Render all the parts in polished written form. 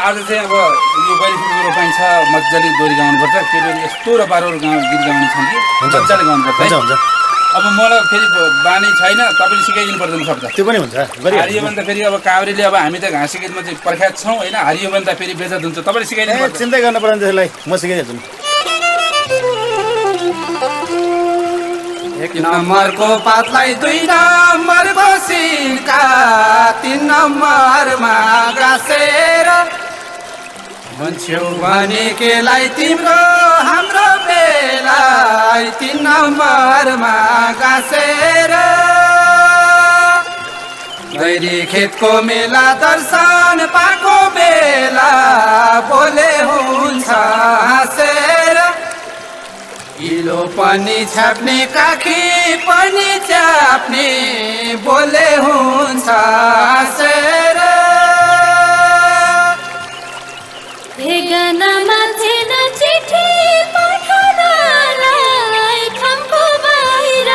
आज चाहिँ अब यो बैरिफुलको रोपाइँ छ मजाले दोहोरी गाउनुपर्छ केटीहरू यस्तो र पारोहरू गीत गाउने छन् कि मजाले गाउनुपर्छ अब मलाई फेरि बानी छैन तपाईँले सिकाइदिनु पर्दैन शब्द त्यो पनि हुन्छ हारियो भने त फेरि अब काभ्रेले अब हामी त घाँसी गीतमा चाहिँ प्रख्यात छौँ होइन हारियो भने त फेरि बेजत हुन्छ तपाईँले सिकाइदिनु पर्छ चिन्ता गर्नु पर्दैन त्यसलाई म सिकाइदिन्छु एक नम्बरको पातलाई दुई नम्बरको सिक्का तीन नम्बरमा गाँसेर भन्छौ भने केलाई तिम्रो हाम्रो बेलाई तीन नम्बरमा गाँसेर गैरी खेतको मेला दर्शन पाएको बेला बोले हुन्छ हाँसेर इलो पनि छाप्ने काखी पनि च्याप्ने बोले हुन्छ हाँसेर चिठी पठाउनलाई खामको बाहिर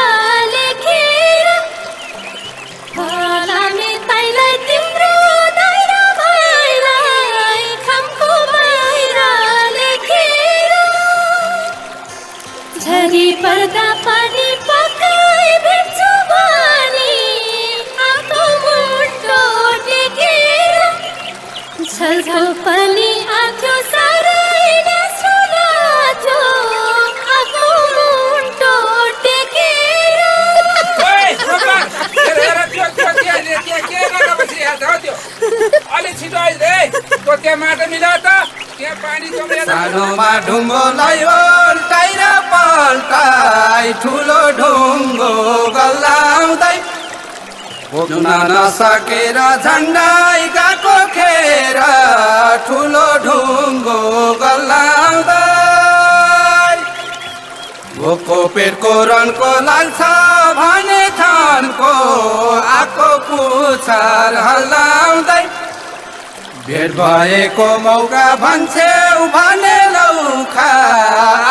लेखेर फलामे ताईलाई तिम्रो दाइरा भाइलाई खामको बाहिर लेखेर झरी पर्दा पानी पकाइ भेट्छु भने आँखो मुटो टेकेर छलछल पनि आथ्यो साह्रै नसुनाथ्यो आँखो मुटो टेकेर सानोमा ढुङ्गोलाई ओल्टाएर पल्टाइ ठुलो ढुङ्गो गल्लाउँदै बोक्न नसकेर झन्डाइ गएको खेर ठुलो ढुङ्गो गल्लाउँदै भोको पेटको रनको लान्छ भने थानको आको पुछार हल्लाउँदै भेट भएको मौका भन्छौ भने लौखा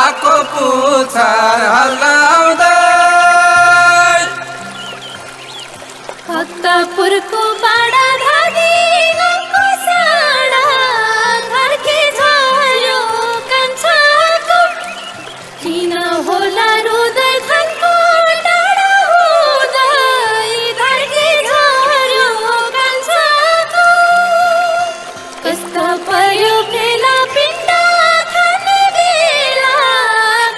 आको पुछार हल्लाउँदै भक्तपुरको बाडा धादिङको साडा घरके झर्यो कान्छाको किन होला रुँदै खानको टाढा हुँदै घरके झर्यो कान्छाको कस्तो पर्यो बेला पिण्ड खाने बेला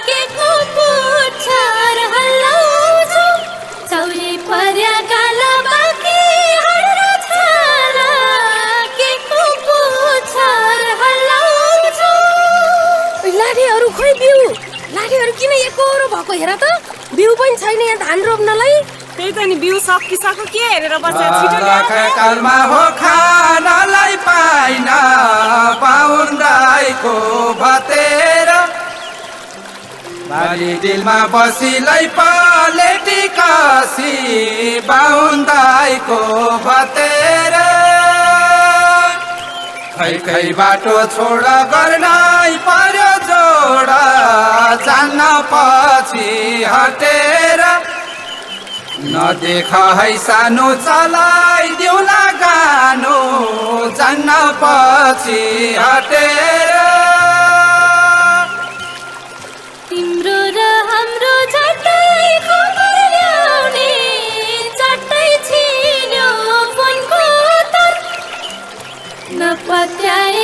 के को पुच्छर हल्लाउँछु चौरी पर्या गाला बाँकी हड्र छाला के को पुच्छर हल्लाउँछु लाठीहरू खोइ बिउ लाठीहरू किन एकरो भएको हेर त बिउ पनि छैन यहाँ धान रोप्नलाई त्यही त नि बिउ सकिसक्यो के हेरेर बसेर छिटो ल्याऊ। कालमा हो खानालाई पाइन पाउन गाईको भतेर बारी दिलमा बसिलै पलेटी कासी बाहुन दाईको भतेर खै खै बाटो छोड गर्नै पर्यो जोड जान्न पछि हटेर नदेख है सानो चलाइदिउला गानो जान्न पछि हटेर तिम्रो र हाम्रो झट्टै खबर ल्याउने झट्टै छिन्यो फोनको तर नपत्याए